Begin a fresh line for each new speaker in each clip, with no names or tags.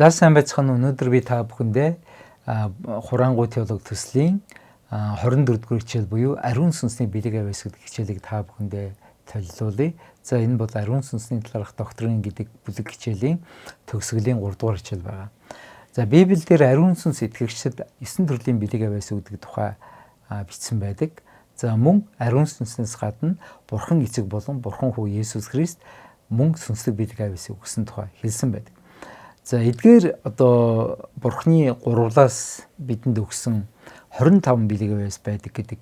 За сайн байцгаана уу. Өнөөдөр би та бүхэндээ хураангуй теолог төслийн 24-р хичээл буюу ариун сүнсний бэлэг авьяас гэдэг хичээлийг та бүхэндээ төлөвлүүлье. За энэ бол ариун сүнсний талаарх доктрин гэдэг бүлэг хичээлийн төгсгөлийн 3-р хичээл байгаа. За Библиэл дээр ариун сүнс итгэгчид 9 төрлийн бэлэг авьяас гэдэг тухай бичсэн байдаг. За мөн ариун сүнснээс гадна Бурхан эцэг болон Бурхан хүү Есүс Христ мөн сүнслэг бэлэг авьяасыг өгсөн тухай хэлсэн байдаг. За эдгээр Бурхны гурвлаас бидэнд өгсөн 25 бэлэг авьяас байдаг гэдэг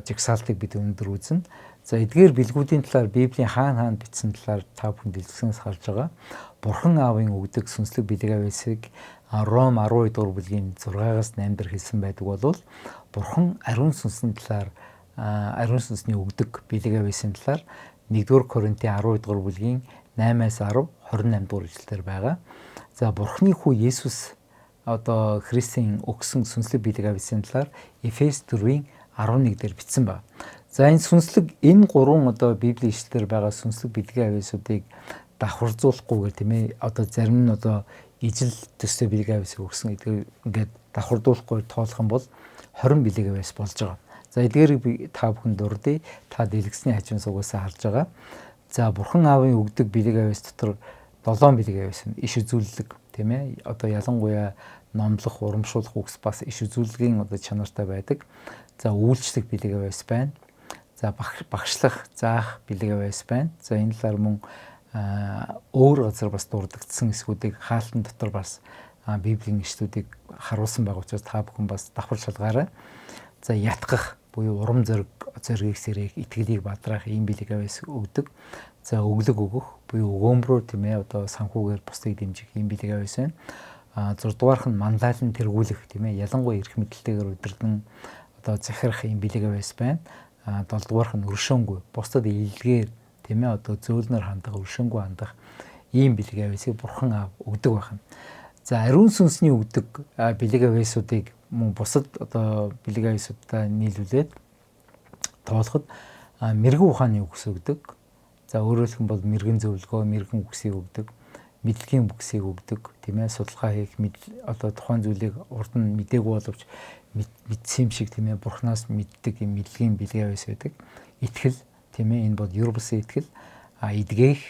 жагсаалтыг бид өнөөдөр үзнэ. За эдгээр бэлгүүдийн талаар Библийн хаана бичсэн талаар та бүхэнд дэлгэснээс харж байгаа. Бурхан Аавын өгдөг сүнслэг бэлэг авьяасыг Ром 12 дугаар бүлгийн 6-аас 8 дээр хэлсэн байдаг бол Бурхан ариун сүнсний талаар ариун сүнсний өгдөг бэлэг авьяасын талаар 1-р Коринтын 12 дугаар бүлгийн 8-аас 10 28 дугаар ишлэлээр байгаа. За Бурхны хүү Есүс Христийн өгсөн сүнслэг бэлэг авьяасын талаар Эфес 4-ийн 11 дээр бичсэн байна. За энэ гурван Библийн ишлэлээр байгаа сүнслэг бэлэг авьяасуудыг давхарзуулахгүйгээр тийм ээ зарим нь ижил төстэй бэлэг авьяасыг өгсөн ингээд давхардуулахгүй тоолох юм бол 20 бэлэг авьяас болж байгаа. За эдгээрийг би та бүхэнд дурдъя. Та дэлгэсний хажуун сугасаа харж байгаа. За Бурхан Аавын өгдөг бэлэг авьяас дотор 7 бэлэг авьяас нь иш үзүүлэлэг тийм ээ ялангуяа номлох, урамшуулах үгс бас иш үзүүлэлгийн чанартай байдаг. За үйлчлэх бэлэг авьяас байна. За багшлах, заах бэлэг авьяас байна. За энэ талаар мөн өөр газар бас дурддагдсан эсгүүдийг хаалтан дотор бас Библийн ишлүүдийг харуулсан байгаа учраас та бүхэн бас давхар шалгаарай. За ятгах буюу урам зориг сэрэх, итгэлийг бадраах ийм бэлэг авьяас өгдөг. За өглөг өгөх буюу өгөөмрөөр тийм ээ санхүүгээр бусдыг дэмжих ийм бэлэг авьяас байна. 6-дугаарх нь мандалын тэргүүлэх тийм ээ ялангуяа эрх мэдэлтэйгээр удирдан захирах ийм бэлэг авьяас байна. 7-дугаарх нь өршөөнгүй бусдад илгээр тийм ээ зөөлнөр хандах, өршөөнгүй хандах ийм бэлэг авьяасыг Бурхан Аав өгдөг байна. За ариун сүнсний өгдөг бэлэг авьяасуудыг мөн бусад бэлэг авьяасуудтай нийлүүлээд тоолоход мэрэгэн ухааны үгс өгдөг. За өөрөөр хэлбэл мэрэгэн зөвлөгөө, мэрэгэн үгсийг өгдөг, мэдлэгийн үгсийг өгдөг, тийм ээ судалгаа хийх, тухайн зүйлийг урд нь мдээгүй боловч мэдсэн юм шиг тийм ээ Бурханаас мэддэг юм мэдлэгийн бэлэг авьяас байдаг. Итгэл тийм ээ энэ бол юр бусын итгэл, эдгээх,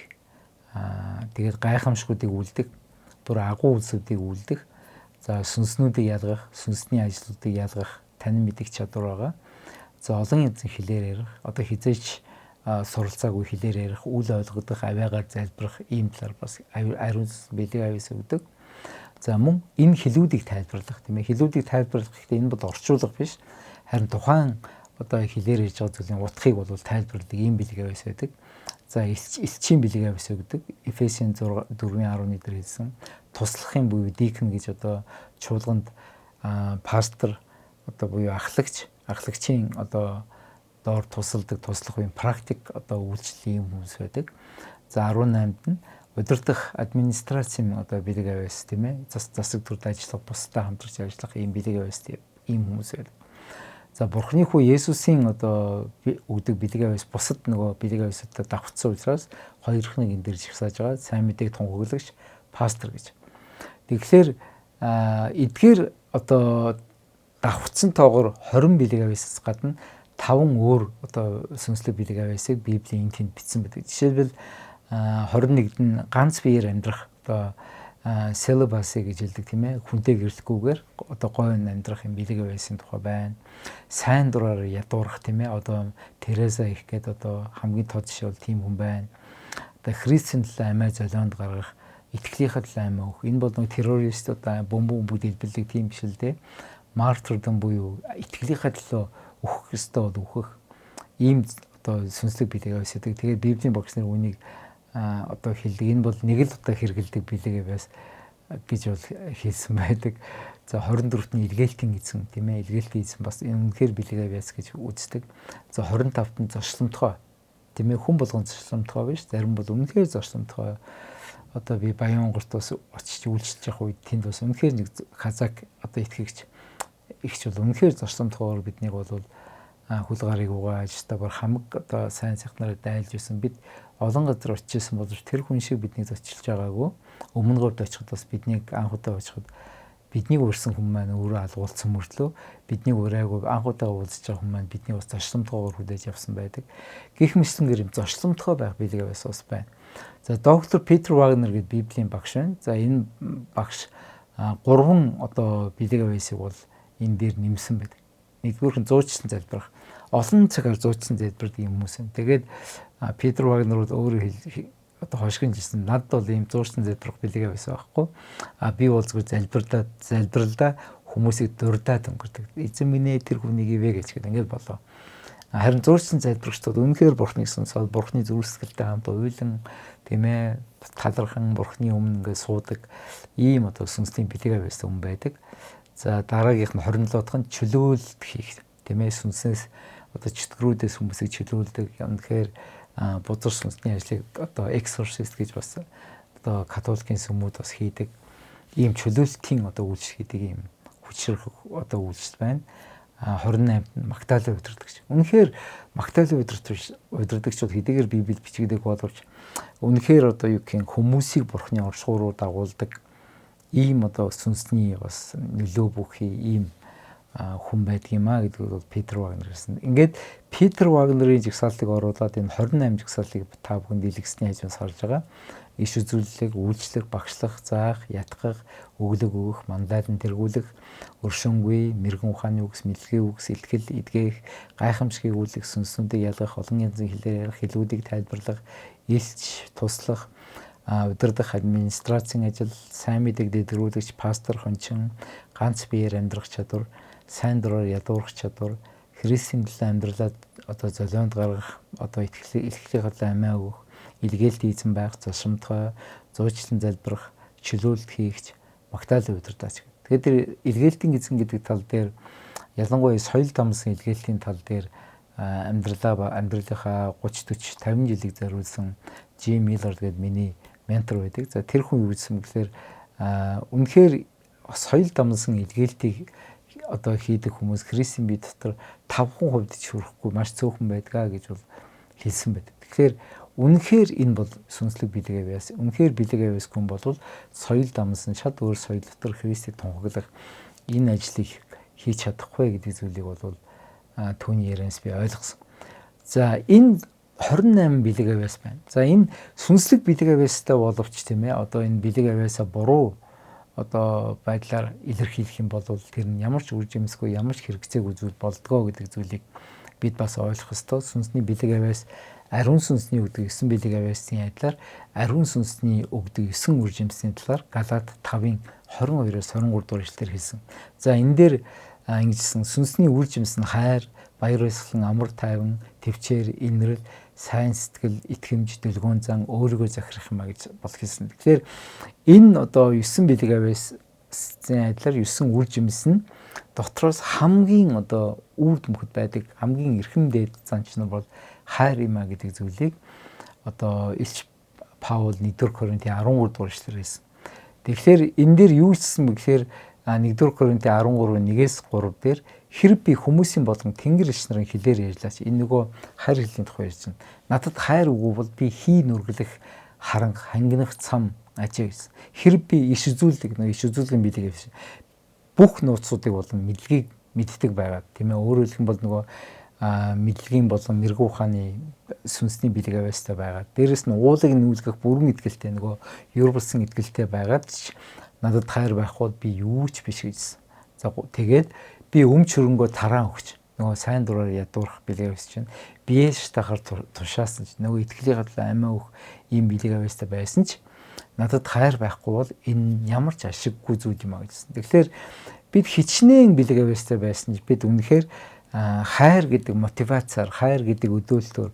тэгээд гайхамшгуудыг үлдэх, бүр агуу үйлсүүдийг үлдэх, за сүнснүүдийг ялгах, сүнсний ажлуудыг ялгах танин мэдих чадвар байгаа. За олон янзын хэлээр ярих, хизээч суралцаагүй хэлээр ярих, үл ойлгох, авиагаар залбирах ийм талаар бас ариун сүнс бэлэг авьяас өгдөг. За мөн энэ хэлүүдийг тайлбарлах тийм ээ хэлүүдийг тайлбарлах гэхдээ энэ бол орчуулга биш. Харин тухайн хэлээр ярьж байгаа зүйлийн утгыг бол тайлбарладаг ийм бэлэг авьяас байдаг. За элчийн бэлэг авьяас өгдөг. Эфесийн 4:11 дээр хэлсэн туслахын буюу дикн гэж чуулганд пастор буюу ахлагчийн доор тусалдаг туслах үеийн практик үйлчлэлийн хүмүүс байдаг. За 18-д нь удирдах администрацийн бэлэг авьяас тийм ээ засаг төрд ажиллах бусдад хамтарч ажиллах ийм бэлэг авьяас ийм хүмүүс байдаг. За Бурхны хүү Есүсийн өгдөг бэлэг авьяас бусад бэлэг авьяастай давхцсан учраас хоёрхныг энэ дээр жагсааж байгаа. Сайн мэдээг тунхаглагч пастор гэж. Тэгэхээр эдгээр давхцсан тоогоор 20 бэлэг авьяасаас гадна 5 өөр сүнслэг бэлэг авьяасыг Библийн тэнд бичсэн байдаг. Жишээлбэл 21-д нь ганц биеэр амьдрах селебаси гэж хэлдэг тийм ээ хүнтэй гэрлэхгүйгээр гойн амьдрах юм бэлэг авьяасын тухай байна. Сайн дураар ядуурах тийм ээ Тереза их гэдэг хамгийн тод жишээ бол тийм хүн байна. Христийн төлөө амиа золионд гаргах, итгэлийнхаа төлөө амиа өгөх. Энэ бол террористууд бомб дэлбэлдэг тийм биш л дээ. Мартирдом буюу итгэлийнхаа төлөө өөхөх ёстой бол өөхөх. Ийм сүнслэг бэлэг авьяас гэдэг. Тэгээд Библийн багш нар үнийг хэлдэг. Энэ бол нэг л хэрэгэлдэг бэлэг авьяас гэж бол хэлсэн байдаг. За 24-т нь илгээлтийн эзэн тийм ээ илгээлтийн эзэн бас үнэхээр бэлэг авьяас гэж үздэг. За 25-т нь зочломтгой тийм ээ хүн болгон зочломтгой биш. Зарим бол үнэхээр зочломтгой. Би Баян онгорт бас очиж үйлчлж явах үед тэнд бас үнэхээр нэг хазаак итгэгч ихч бол үнэхээр зочломтгойгоор биднийг бол хөл гарыг угааж та бүр хамаг одоо сайн сайхнараа дайлж исэн бид олон газар очижсэн боловч тэр хүн шиг биднийг зочилж байгаагүй. Өмнө говьд очиход бас биднийг анх удаа очиход биднийг урьсан хүн маань өөрөө алгуулсан мөртлөө бидний урайгүй анх удаа уулзж байгаа хүн маань бидний бас зочломтгоогоор хүлээж авсан байдаг. Гэх мэтлэнгээр юм зочломтгой байх билгээ байсан бас байна. За доктор Питер Вагнер гэдэг Библийн багш байна. За энэ багш 3 одоо билгээ байсыг бол энэ дээр нэмсэн байдаг. Нэгдүгээр нь зуучлан залбирах. Олон цагаар зуучлан залбирдаг юм хүмүүс юм. Тэгээд Питер Вагнер бол өөрөө одоо хошигн жилсэн надад бол ийм зуурсан залбирах билгээ байсан байхгүй. Би бол зүгээр залбиралдаа хүмүүсийг дурдаад өнгөрдөг. Эзэн минь ээ тэр хүнийг ивэ гэж ингээд болоо. Харин зуурсан залбирагчдод үнэхээр бурхныг сонсоод бурхны зүрхсгэлтэй хамт уйлан тийм ээ талархан бурхны өмнө ингээд суудаг ийм одоо сүнсний билгээ байсан хүн байдаг. За дараагийнх нь 27 дахь нь чөлөөлт хийх тийм ээ сүнснээс одоо чөтгөрүүдээс хүмүүсийг чөлөөлдөг. Үнэхээр бузар сүнсний ажлыг одоо exorcist гэж бас одоо католикийн сүмүүд бас хийдэг. Ийм чөлөөлтийн одоо үйлчлэл хийдэг ийм хүчрэх одоо үйлчлэл байна. 28-нд Магдалины удирдагч. Үнэхээр Магдалины удирдагчид хэдийгээр Библиэд бичигдэх боловч үнэхээр одоо юу гэх юм хүмүүсийг бурхны оршихуй руу дагуулдаг ийм одоо сүнсний бас нөлөө бүхий ийм хүн байдаг юм а гэдгийг бол Питер Вагнер гэсэн. Ингээд Питер Вагнерийн жигсаалтыг оруулаад энэ 28 жигсаалтыг та бүхэнд дэлгэсний хажуунаас харж байгаа. Иш үзүүлэлэг, үйлчлэх, багшлах, заах, ятгах, өглөг өгөх, мандалан тэргүүлэх, өршөөнгүй, мэрэгэн ухааны үгс, мэдлэгийн үгс, илтгэл, эдгээх, гайхамшигыг үлдэх, сүнснүүдийг ялгах, олон янзын хэлээр ярих, хэлүүдийг тайлбарлах, илч, туслах, удирдах, администрацийн ажил, сайн мэдээг дэвтрүүлэгч, пастор, хончин, ганц биеэр амьдрах чадвар, сайн дураар ядуурах чадвар, Христийн төлөө амьдралаа одоо золионд гаргах, одоо итгэлийн хадлаа амиа өгөх, илгээлт эзэн байх, зошимтгой, зуучлан залбирах, чөлөөлт хийгч, Магдалины удирдаач. Тэгээд тэр илгээлтийн эзэн гэдэг тал дээр ялангуяа соёл дамсан илгээлтийн тал дээр амьдралынхаа 30 40 50 жилиг зориулсан Джим Миллер гэдэг миний ментор байдаг. За тэр хүн юу гэсэн гэхээр үнэхээр соёл дамсан илгээлтийг одоо хийдэг хүмүүс Христийн бие дотор 5% ч хүрэхгүй маш цөөхөн байдгаа гэж бол хэлсэн байдаг. Тэгэхээр үнэхээр энэ бол сүнслэг билгээ байсан. Үнэхээр билгээ байсан хүн бол соёл дамсан шат өөр соёл дотор Христийг тунхаглах энэ ажлыг хийж чадахгүй гэдэг зүйлийг бол түүний ярианаас би ойлгосон. За энэ 28 билгээ байсан байна. За энэ сүнслэг билгээ байстай боловч тийм ээ одоо энэ билгээ байсаа буруу одоо байдлаар илэрхийлэх юм бол тэр нь ямар ч үр жимсгүй ямар ч хэрэгцээг үзүүл болдгоо гэдэг зүйлийг бид бас ойлгох ёстой. Сүнсний билгээ байс ариун сүнсний өгдөг 9 билгээ байсны адилаар ариун сүнсний өгдөг 9 үр жимсний талаар Галаат 5-ын 22-оос 23 дугаар эшлэлээр хэлсэн. За энэ дээр ингэжсэн сүнсний үр жимс нь хайр, баяр баясгалан, амар тайван, тэвчээр, инрэл, сайн сэтгэл, итгэмж, дэлгүүн зан өөрийгөө захирах юм а гэж бол хэлсэн. Тэгэхээр энэ одоо 9 билгээ байсны адилаар 9 үр жимс нь дотроос хамгийн одоо үр дүнхэд байдаг хамгийн эрхэм дээд занч нар бол хайр юм а гэдэг зүйлийг одоо Илч Паул 1-р Коринтын 13 дугаар эшлэлээр хэлсэн. Тэгэхээр энэ дээр юу хэлсэн бэ гэхээр 1-р Коринтын 13 1-ээс 3 дээр хэрэг би хүмүүсийн болон тэнгэр иш нарын хэлээр ярьлаач энэ нөгөө хайр хэлний тухай ярьж байна. Надад хайр үгүй бол би хий нүргэлэх харанх хангинах цам ажээ гэсэн. Хэрэг би иш үзүүлдэг нөгөө иш үзүүлгийн билгээ биш. Бүх нууцуудыг болон мэдлэгийг мэддэг байгаа. Тийм ээ өөрөөр хэлэх юм бол нөгөө мэдлэгийн болон мэрэгүү ухааны сүнсний билгээ байстай байгаа. Дээрэс нь уулыг нүүлгэх бүрэн итгэлтэй нөгөө юурбалсан итгэлтэй байгаад ч надад хайр байхгүй би юу ч биш гэсэн. За тэгээд би өмч хөрөнгөө тараан өгч нөгөө сайн дураар ядуурах билгээ байсан чинь биеэс тахаар тушаасан ч нөгөө итгэлийн хадлаа амиа өгөх ийм билгээ байсан ч надад хайр байхгүй бол энэ ямар ч ашиггүй зүйл юм а гэсэн. Тэгэхээр бид хичнээн билгээ байсан ч бид үнэхээр хайр гэдэг мотивацаар хайр гэдэг өдөөлтөөр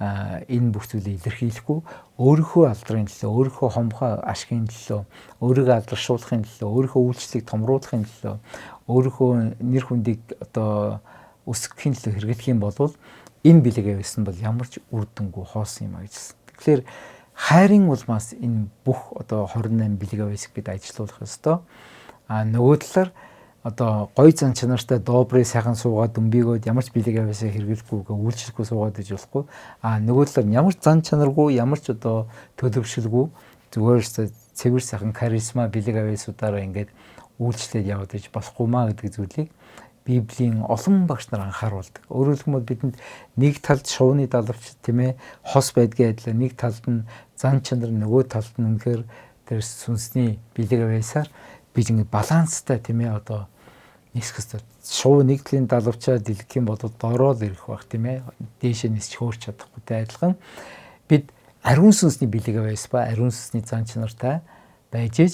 энэ бүх зүйлийг илэрхийлэхгүй өөрийнхөө алдрын төлөө өөрийнхөө хомхоо ашигын төлөө өөрийгөө алдаршуулахын төлөө өөрийнхөө үйлчлэлийг томруулахын төлөө өөрийнхөө нэр хүндийг одоо өсгөхийн төлөө хэрэглэх юм бол энэ билгээ байсан бол ямар ч үр дүнгүй хоосон юм а гэсэн. Тэгэхээр хайрын улмаас энэ бүх одоо 28 билгээ байсыг бид ажилуулах ёстой. Нөгөө талаар одоо гой зан чанартай добрыг сайхан суугаад дүмбийгөөд ямар ч бэлэг аваасаа хэрэглэхгүйгээ үйлчлэхгүй суугаад иж болохгүй. Нөгөө талаар ямар ч зан чанаргүй, ямар ч одоо төлөвшөлгүй зүгээр цэвэр сайхан каризма бэлэг аваасуудаараа ингээд үйлчлээд яваад иж болохгүй маа гэдэг зүйлийг Библийн олон багш нар анхааруулдаг. Өөрөөр хэлбэл бидэнд нэг талд шувууны далавч тийм ээ хос байдгийн адилаар нэг талд нь зан чанар, нөгөө талд нь үнэхээр тэр сүнсний бэлэг аваасаар бид ингэ баланстай тийм ээ одоо нисэх хэвээр шувуу нэг талын далавчаа дэлгэх юм бол доороо л ирэх байх тийм ээ дээшээ нисч хөөрч чадахгүйтэй адилхан бид ариун сүнсний бэлэг аваас ба ариун сүнсний зан чанартай байж иж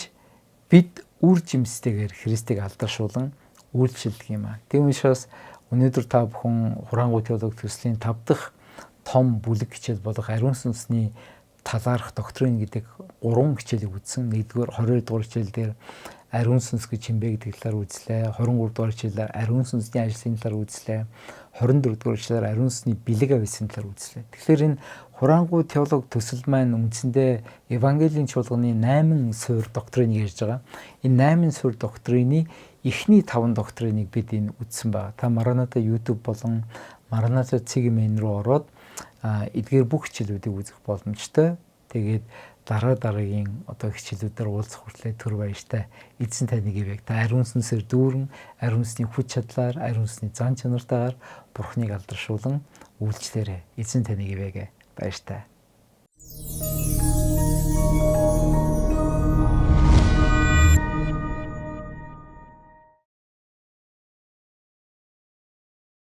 бид үр жимстэйгээр Христийг алдаршуулан үйлчлдэг юм аа. Тийм учраас өнөөдөр та бүхэн Хураангуй теологи төслийн 5 дахь том бүлэг хичээл болох ариун сүнсний талаарх доктрин гэдэг 3 хичээлийг үзсэн. 1-р 22 дугаар хичээл дээр ариун сүнс гэж хэмбэ гэдэг талаар үзлээ. 23 дугаар хичээлээр ариун сүнсний ажлын талаар үзлээ. 24 дугаар хичээлээр ариун сүнсний бэлэг авьяасын талаар үзлээ. Тэгэхээр энэ Хураангуй теологи төсөл маань үндсэндээ Евангелийн чуулганы 8 суурь доктриныг ярьж байгаа. Энэ 8 суурь доктрины эхний 5 доктриныг бид энэ үзсэн байна. Та Мараната YouTube болон Мараната CGM руу ороод эдгээр бүх хичээлүүдийг үзэх боломжтой. Тэгээд дараагийн одоо хичээлүүдээр уулзах хүртлээр түр баяртай. Эзэн таныг ивэг. Та ариун сүнсээр дүүрэн, ариун сүнсний хүч чадлаар, ариун сүнсний зан чанартайгаар Бурхныг алдаршуулан үйлчлээрэй. Эзэн таныг ивэг. Баяртай.